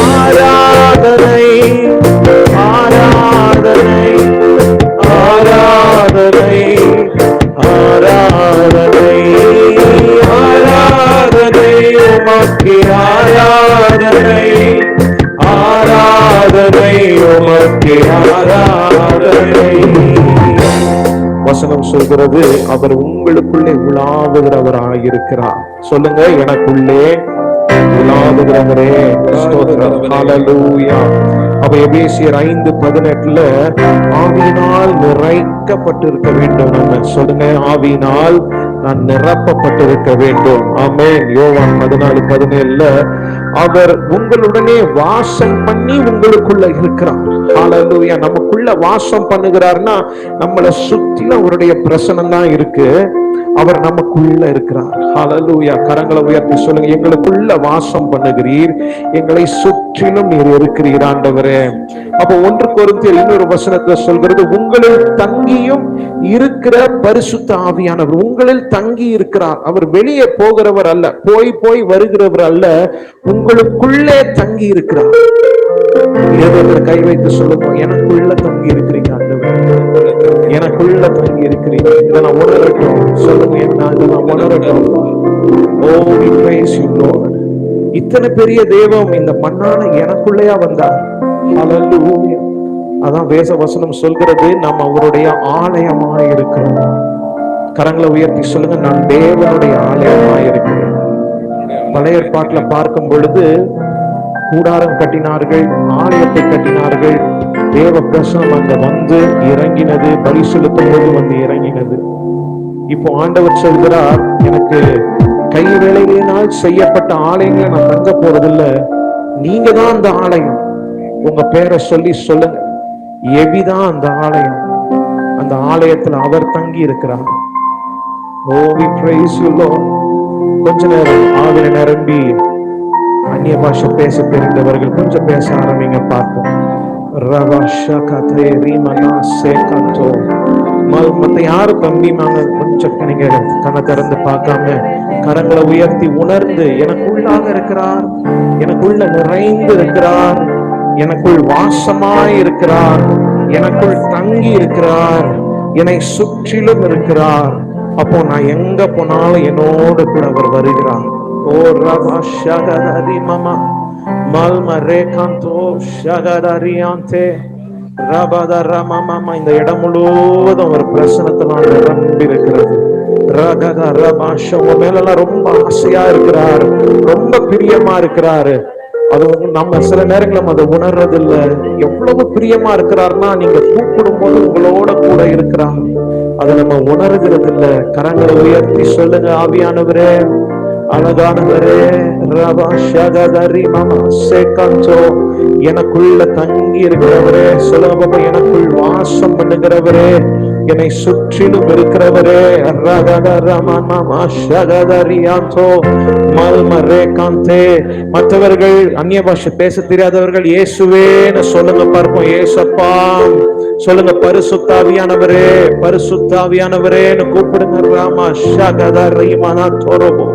ஆராதனை ஆராதனை ஆராதனை ஆராதனை ஆராதனை உமக்கே ஆராதனை ஆராதனை உமக்கே ஆராதனை. வசனம் சொல்கிறது, அவர் உங்களுக்குள்ளே உலாவுகிறவராயிருக்கிறார். சொல்லுங்க, எனக்குள்ளே உலாவுகிறவரே. ஹல்லேலூயா. அப்ப எபேசியர் 5:18 ஆவியினால் நிறைக்கப்பட்டிருக்க வேண்டும். நம்ம சொல்லுங்க, ஆவியினால் நான் நிரப்பப்பட்டிருக்க வேண்டும். ஆமென். யோவான் 14:17 அவர் உங்களுடனே வாசம் பண்ணி உங்களுக்குள்ள இருக்கிறார். ஹல்லேலூயா. நமக்குள்ள வாசம் பண்ணுகிறார்னா நம்மளை சுற்றிலும் அவருடைய பிரசனம் தான் இருக்கு. அவர் நமக்குள்ள இருக்கிறார். ஹல்லேலூயா. கரங்களை உயர்த்தி சொல்லுங்க, எங்களுக்குள்ள வாசம் பண்ணுகிறீர், எங்களை சுற்றிலும் நீர் இருக்கிறீர் ஆண்டவரே. அப்ப 1 கொரிந்தியர் இன்னொரு வசனத்தை சொல்கிறது, உங்களில் தங்கியும் இருக்கிற பரிசுத்த ஆவியானவர் உங்களில் தங்கி இருக்கிறார். அவர் வெளியே போகிறவர் அல்ல, போய் போய் வருகிறவர் அல்ல, உங்களுக்குள்ளே தங்கி இருக்கிறார். கை வைத்து சொல்லுவோம், எனக்குள்ள தங்கி இருக்கிறீங்க ஆண்டவர், எனக்குள்ள தங்கி இருக்கிறீங்க. இதை நான் உணரட்டும். சொல்லுங்க, என்ன இதை நான் உணரட்டும். Oh, we praise you, Lord. இத்தனை பெரிய தெய்வம் இந்த மண்ணான எனக்குள்ளேயா வந்தார். ஹல்லேலூயா. அதான் வேத வசனம் சொல்கிறது, நாம் அவருடைய ஆலயமாய் இருக்கிறோம். கரங்களை உயர்த்தி சொல்லுங்க, நான் தேவனுடைய ஆலயமாய் இருக்கிறேன். பழைய ஏற்பாட்டுல பார்க்கும் பொழுது கூடாரம் கட்டினார்கள், ஆலயத்தை கட்டினார்கள், தேவ பிரசனம் அங்க வந்து இறங்கினது, பலி செலுத்தும் போது வந்து இறங்கினது. இப்போ ஆண்டவர் சொல்கிறார், எனக்கு கை வேலைகளினால் செய்யப்பட்ட ஆலயங்களை நான் தங்க போறதில்ல, நீங்க தான் அந்த ஆலயம். உங்க பேரை சொல்லி சொல்லுங்க, எபிதான் அந்த ஆலயம். அந்த ஆலயத்துல அவர் தங்கி இருக்கிறார். Oh, we praise you, Lord. கொஞ்ச நேரம் ஆவில நிரம்பி அந்நிய பாஷை பேச தெரிந்தவர்கள் கொஞ்சம் பேச ஆரம்பிங்க, பார்ப்போம். மத்த யாரு தம்பிமாங்க, கொஞ்சம் நீங்க கண்ணை திறந்து பார்க்காம கரங்களை உயர்த்தி உணர்ந்து, எனக்குள்ளாக இருக்கிறார், எனக்குள்ள நிறைந்து இருக்கிறார், எனக்குள் வாசமாய் இருக்கிறார், எனக்குள் தங்கி இருக்கிறார், என்னை சுற்றிலும் இருக்கிறார். அப்போ நான் எங்க போனாலும் என்னோடு கூட அவர் வருகிறார். ஓ ரபா ஷகதரி மமா மல்ம ரேகாந்தோ ஷகதரியாந்தே ரபதர மமா. இந்த இடம் முழுவதும் ஒரு பிரசனத்தினால் நிரம்பி இருக்கிறது. ரகத ரபாஷ மேலெல்லாம் ரொம்ப ஆசையா இருக்கிறார், ரொம்ப பிரியமா இருக்கிறாரு. அது நம்ம சில நேரங்களும் அதை உணர்றது இல்லை. எவ்வளவு பிரியமா இருக்கிறார்னா, நீங்க கூப்பிடும் போது உங்களோட கூட இருக்கிறார். அதை நம்ம உணர்கிறது இல்லை. கரங்களை உயர்த்தி சொல்லுங்க, ஆவியானவரே, அழகானவரே, எனக்குள்ள தங்கி இருக்கிறவரே, சொல்லுங்க, எனக்குள் வாசம் பண்ணுகிறவரே, என்னை சுற்றிலும் இருக்கிறவரே, மற்றவர்கள் அந்நிய பாஷை பேச தெரியாதவர்கள் இயேசுவேன்னு சொல்லுங்க, பார்ப்போம். இயேசப்பா சொல்லுங்க, பரிசுத்தாவியானவரே, பரிசுத்தாவியானவரேன்னு கூப்பிடுங்க. ராமா ஷகதரி மனா தோரபோ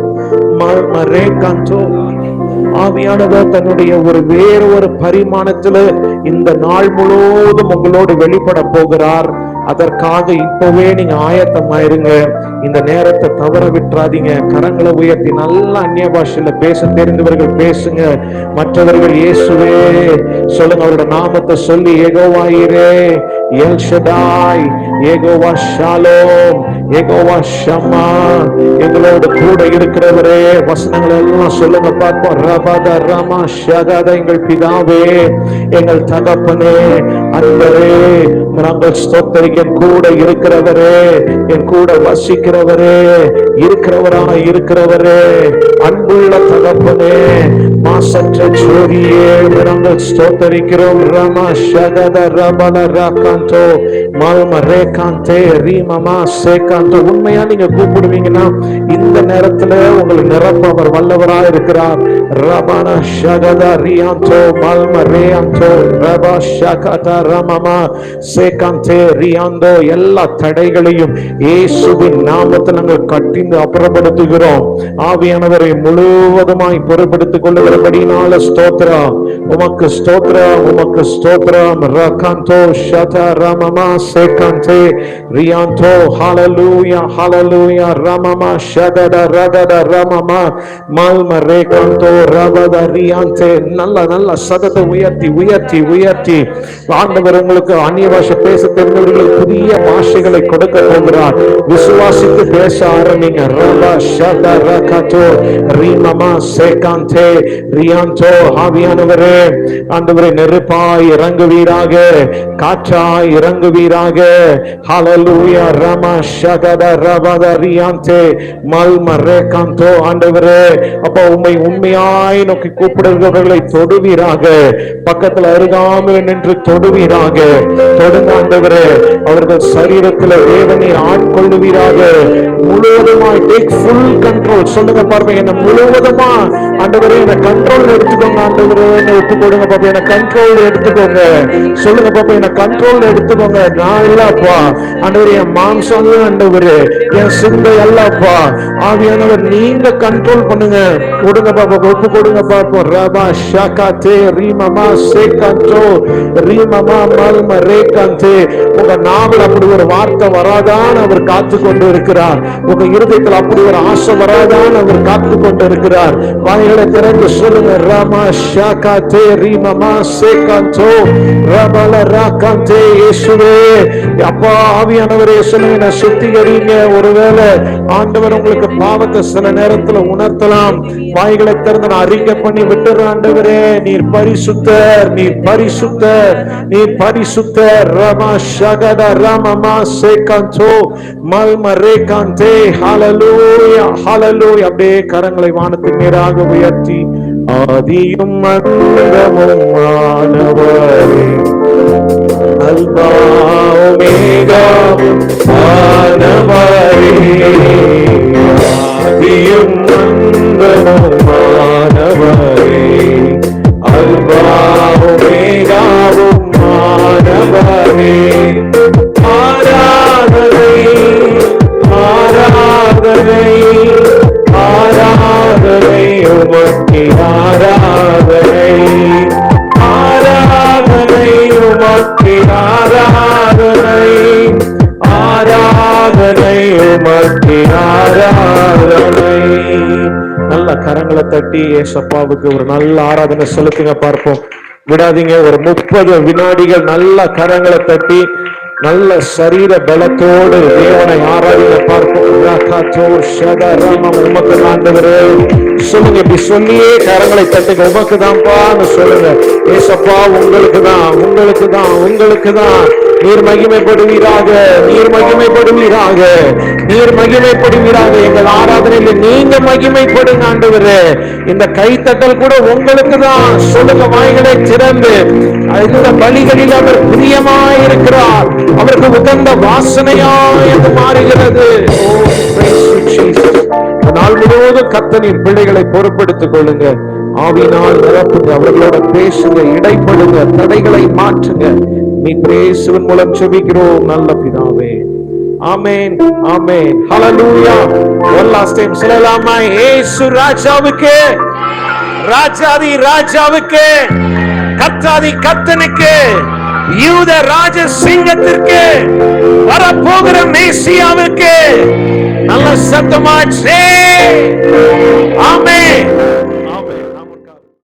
மல்மரே காந்தோ. ஆவியானவர் தன்னுடைய வேறு ஒரு பரிமாணத்துல இந்த நாள் முழுவதும் உங்களோடு வெளிப்பட போகிறார். அதற்காக இப்பவே நீங்க ஆயத்தமாயிருங்க. இந்த நேரத்தை தவற விட்டுறாதீங்க. கரங்களை உயர்த்தி நல்ல அந்நிய பாஷையில பேச தெரிந்தவர்கள் பேசுங்க. மற்றவர்கள் இயேசுவே சொல்லுங்க, அவரோட நாமத்தை சொல்லி, Jehovah Jireh, El Shaddai, Jehovah Shalom, Jehovah Shammah, எங்களோடு கூட இருக்கிறவரே. வசனங்கள் எல்லாம் சொல்லுங்க பார்ப்போம். ரபத ரமா ஷகத, எங்கள் பிதாவே, எங்கள் தகப்பனே, அன்பரே, நாங்கள் ஸ்தோத்திரிக்க. என் கூட இருக்கிறவரே, என் கூட வசிக்கிறவரே, இருக்கிறவராய் இருக்கிறவரே, அன்புள்ள தகப்பனே, மாசற்ற ஜோதியே, நாங்கள் ஸ்தோத்திரிக்கிறோம். ரமா ஷகத ரபல ரகாந்தோ மல்ம ரேகாந்தே ரீமமா சேகாந்தோ. உண்மையா நீங்க கூப்பிடுவீங்கன்னா இந்த நேரத்துல உங்களை நிரப்ப அவர் வல்லவராய் இருக்கிறார். ரபன ஷகத ரியாந்தோ மல்ம ரேயாந்தோ ரபா ஷகத ரமமா சேகாந்தே ரியாந்தோ. எல்லா தடைகளையும் இயேசுவின் நாமத்தில் நாங்கள் கட்டிந்து அப்புறப்படுத்துகிறோம். ஆவியானவரை முழுவதுமாய் பொறுப்படுத்திக் கொள்ளுகிறபடினால ஸ்தோத்திரம், உமக்கு ஸ்தோத்திரம், உமக்கு ஸ்தோத்திரம். ரகாந்தோ ஷத ரமமா சேகாந்தே ரியாந்தோ. ஹalleluya ஹalleluya. ரமமா ஷதட ரதட ரமமா மல்ம ரேகாந்தோ ரபத ரியாந்தே. நல்ல சதத்தை உயர்த்தி உயர்த்தி உயர்த்தி ஆண்டவர் உங்களுக்கு அந்நிய பாஷை பேச தெரிந்தவர்களுக்கு புதிய பாஷைகளை கொடுக்க போகிறார். விசுவாசித்து பேச ஆரம்பிங்க. ரப ஷத ரகாந்தோ ரீமமா சேகாந்தே ரியாந்தோ. ஆவியானவரே, ஆண்டவரே, நெருப்பாய் இறங்குவீராக, காற்றாய் இறங்குவீராக. ஹalleluya. ரமா ஷகத ரபத ரியாந்தே மல்ம ரேகாந்தோ. ஆண்டவரே, அப்பா, உம்மை உண்மையாய் நோக்கி கூப்பிடுகிறவர்களை தொடுவீராக. பக்கத்தில் அருகாமல் நின்று தொடுவீராக. தொடுங்க ஆண்டவரே. அவர்கள் சரீரத்தில் தேவனை ஆட்கொள்ளுவீராக. முழுவதுமாய் டேக் ஃபுல் கண்ட்ரோல். சொல்லுங்க பாருங்க, என்ன முழுவதுமா ஆண்டவரே என்ன கண்ட்ரோல் எடுத்துக்கோங்க. ஆண்டவரே என்ன விட்டு கொடுங்க பாப்பா, என்ன கண்ட்ரோல் எடுத்துக்கோங்க. சொல்லுங்க பாப்பா, என்ன கண்ட்ரோல் எடுத்துக்கோங்க. நான் இல்லப்பா ஆண்டவரே, என் மாம்சம் ஆண்டவரே, என் சிந்தை அல்லப்பா. ஆவியானவர் நீங்க கண்ட்ரோல் பண்ணுங்க. கொடுங்க பாப்பா, ஒப்பு கொடுங்க பாப்போம். ரபா ஷகாதே ரீமமா சேகாந்தோ ரீமமா மல்ம ரேகாந்தே. உங்க நாவல் அப்படி ஒரு வார்த்தை வராதான் அவர் காத்து கொண்டு இருக்கிறார். உங்க இருதயத்தில் அப்படி ஒரு ஆசை வராதான் அவர் காத்து கொண்டு இருக்கிறார். வாய்களை திறந்து சொல்லுங்க. ரமா ஷகாதே ரீமமா சேகாந்தோ ரபல ராகாந்தே. இயேசுவே, அப்பா, ஆவியானவரே, சொல்லுங்க, சுத்திகரிங்க. ஒருவேளை ஆண்டவர் உங்களுக்கு பாவத்தை சில நேரத்துல உணர்த்தலாம். வாய்களை திறந்து நான் அறிக்கை பண்ணி விட்டுற. ஆண்டவரே, நீர் பரிசுத்தர், நீர் பரிசுத்தர், நீர் பரிசுத்தர். ரமா ஷகத ரமமா சேகாந்தோ மல்ம ரேகாந்தே. ஹalleluya ஹalleluya. அப்படியே கரங்களை வானத்தின் நேராக உயர்த்தி, ஆதியும் அந்தமும் ஆனவரே, அல்பா ஒமேகா ஆனவரே, ஆதியும் அந்தமும் ஆனவரே, அல்பா ஒமேகாவும் ஆனவரே. ஆராதனை ஆராதனை ஆராதனை உமக்கே, ஆராதனை ஆராதனை உமக்கே, ஆராதனை ஆராதனை உமக்கே, ஆராதனை. நல்ல கரங்களை தட்டி ஏசப்பாவுக்கு ஒரு நல்ல ஆராதனை செலுத்துங்க பார்ப்போம். விடாதீங்க. ஒரு 30 வினாடிகள் நல்ல கரங்களை தட்டி நல்ல சரீர பலத்தோடு தேவனை ஆராதனை பார்ப்போம். உமக்கு ஆண்டவரே, சொல்லுங்க. இப்படி சொல்லியே கரங்களை தட்டுங்க. உமக்கு தான்ப்பான்னு சொல்லுங்க. ஏசப்பா, உங்களுக்கு தான், உங்களுக்கு தான், உங்களுக்கு தான். நீர் மகிமைப்படுவீராக, நீர் மகிமைப்படுவீராக, நீர் மகிமைப்படுவீராக. எங்கள் ஆராதனையில் நீங்க மகிமைப்படுங்க ஆண்டவரே. இந்த கைத்தட்டல் கூட உங்களுக்கு தான். சொல்லுங்க, வாய்களை திறந்து. இந்த பலிகளில் அவர் பிரியமாயிருக்கிறார். அவருக்கு உகந்த வாசனையாய் அது மாறுகிறது. நாள் முழுவதும் கர்த்தரின் பிள்ளைகளை பொறுப்பெடுத்துக் கொள்ளுங்க. ஆவியினால் நிரப்புங்க. அவர்களோட பேசுங்க, இடைப்படுங்க, தடைகளை மாற்றுங்க. நீ இயேசுவின் மூலம் செபிக்கிறோம் நல்ல பிதாவே. ஆமென் ஆமென். ஹalleluya. one last time சொல்லலாமா? இயேசு ராஜாவுக்கு, ராஜாதி ராஜாவுக்கு, கர்த்தாதி கர்த்தனுக்கு, யூத ராஜ சிங்கத்திற்கு, வரப்போகிற மேசியாவுக்கு நல்ல சத்தமா ஆமென்.